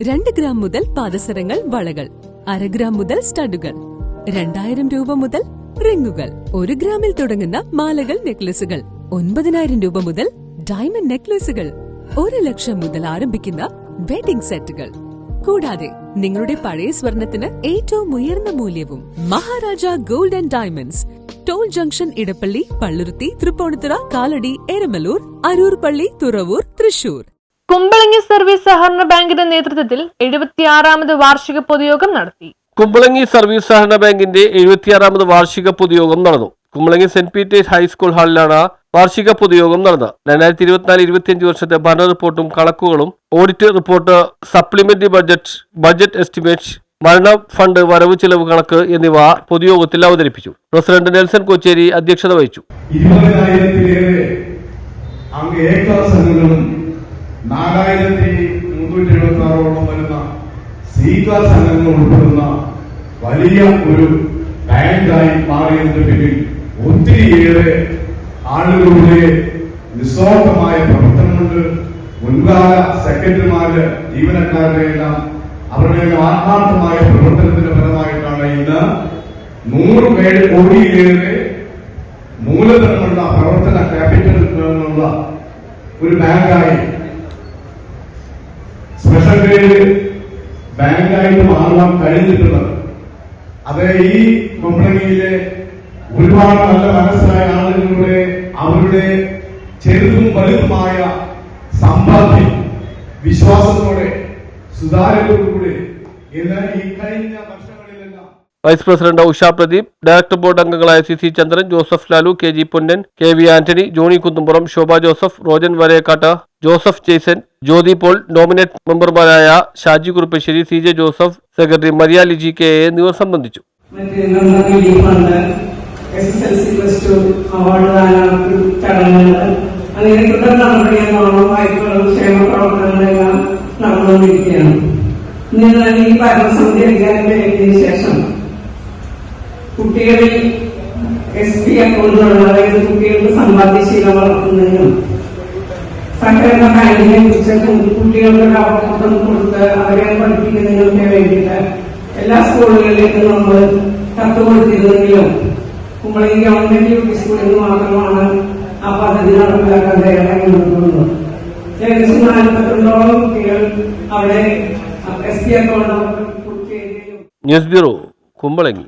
2 gram മുതൽ പാദസരങ്ങൾ, വളകൾ, 1/2 gram മുതൽ സ്റ്റഡുകൾ, 2000 രൂപ മുതൽ റിങ്ങുകൾ, 1 ഗ്രാമിൽ തുടങ്ങുന്ന മാലകൾ, നെക്ലസുകൾ, 9000 രൂപ മുതൽ ഡയമണ്ട് നെക്ലസുകൾ, 1 ലക്ഷം മുതൽ ആരംഭിക്കുന്ന വെഡിംഗ് സെറ്റുകൾ. കൂടാതെ നിങ്ങളുടെ പഴയ സ്വർണത്തിന് ഏറ്റവും ഉയർന്ന മൂല്യവും. Maharaja gold and diamonds, toll junction, Edappally, Palluruthy, Tripunithura, Kalady, Eramalloor, Aroor പള്ളി, തുറവൂർ, തൃശൂർ. കുമ്പളങ്ങി സർവീസ് സഹകരണ ബാങ്കിന്റെ നേതൃത്വത്തിൽ 76ാമത് വാർഷിക പൊതുയോഗം നടത്തി. കുമ്പളങ്ങി സർവീസ് സഹകരണ ബാങ്കിന്റെ 76ാമത് വാർഷിക പൊതുയോഗം നടന്നു. കുമ്പളങ്ങി സെന്റ് പീറ്റേഴ്സ് ഹൈസ്കൂൾ ഹാളിലാണ് വാർഷിക പൊതുയോഗം നടന്നത്. 2024-25 വർഷത്തെ ഭരണ റിപ്പോർട്ടും കണക്കുകളും, audit report, supplementary budget estimate, മരണ ഫണ്ട്, വരവ് ചെലവ് കണക്ക് എന്നിവ പൊതുയോഗത്തിൽ അവതരിപ്പിച്ചു. പ്രസിഡന്റ് നെൽസൺ കൊച്ചേരി അധ്യക്ഷത വഹിച്ചു. 20,000-ലേറെ എ ക്ലാസ് അംഗങ്ങളും 4,376 വരുന്ന സി ക്ലാസ് അംഗങ്ങൾ ഉൾപ്പെടുന്ന വലിയ ഒരു ബാങ്കായി മാറിയതിന് പിന്നിൽ ഒത്തിരിയേറെ ആളുകളുടെ നിസ്വാർത്ഥമായ പ്രവർത്തനമുണ്ട്. മുൻകാല സെക്രട്ടറിമാര്, ജീവനക്കാരുടെ എല്ലാം അവരുടെ ആത്മാർത്ഥമായ പ്രവർത്തനത്തിന്റെ ഫലമായിട്ടാണ് ഇന്ന് 100 കോടിയിലേറെ മൂലധനമുള്ള പ്രവർത്തന ക്യാപിറ്റലുള്ള ഒരു ബാങ്കായി, സ്പെഷ്യൽ ഗ്രേഡ് ബാങ്കായിട്ട് മാറാൻ കഴിഞ്ഞിട്ടുള്ളത്. അത് ഈ കുമ്പളങ്ങിയിലെ ഒരുപാട് നല്ല മനസ്സായ ആളുകളുടെ അവരുടെ ചെറുതും വലുതുമായ സമ്പാദ്യം വിശ്വാസത്തോടെ സുതാര്യതയോടുകൂടി ഇന്ന് ഈ കഴിഞ്ഞ വർഷങ്ങളിലെല്ലാം vice president Usha Pradeep, director board അംഗങ്ങളായ C Chandran, Joseph Lalu, K G Ponnan, K V Antony, Johnny Kunnumpuram, Shobha Joseph, Rojan Varekkatt, Joseph Jaison, Jyothi Paul, nominate മെമ്പർമാരായ Shaji Kuruppassery, C J Joseph, secretary Maria Liji K എന്നിവർ സംബന്ധിച്ചു. അങ്ങനെ തുടർ നടപടികളോളം വായ്പകളും ക്ഷേമ പ്രവർത്തനങ്ങളെല്ലാം നടന്നുകൊണ്ടിരിക്കുകയാണ്. ഇന്ന് ഈ ഭരണസമിതി അധികാരത്തിലെത്തിയതിനു ശേഷം കുട്ടികളിൽ SP അക്കൗണ്ടുകൾ, അതായത് കുട്ടികൾക്ക് സമ്പാദ്യശീലം വളർത്തുന്നതിനും സഹകരണ ബാങ്കിനെ കുറിച്ച് കുട്ടികൾക്ക് ഒരു അവബോധം കൊടുത്ത് അവരെ പഠിപ്പിക്കുന്നതിനൊക്കെ വേണ്ടിയിട്ട് എല്ലാ സ്കൂളുകളിലേക്കും നമ്മൾ കത്ത് കൊടുത്തിരുന്നെങ്കിലും കുമ്പളങ്ങി ഗവൺമെന്റ് യു പി സ്കൂളിൽ നിന്ന് മാത്രമാണ് ആ പദ്ധതി നടപ്പിലാക്കാൻ തയ്യാറായി നിൽക്കുന്നത്. ഏകദേശം 42ഓളം കുട്ടികൾ അവിടെ SP account news bureau, Kumbalangi.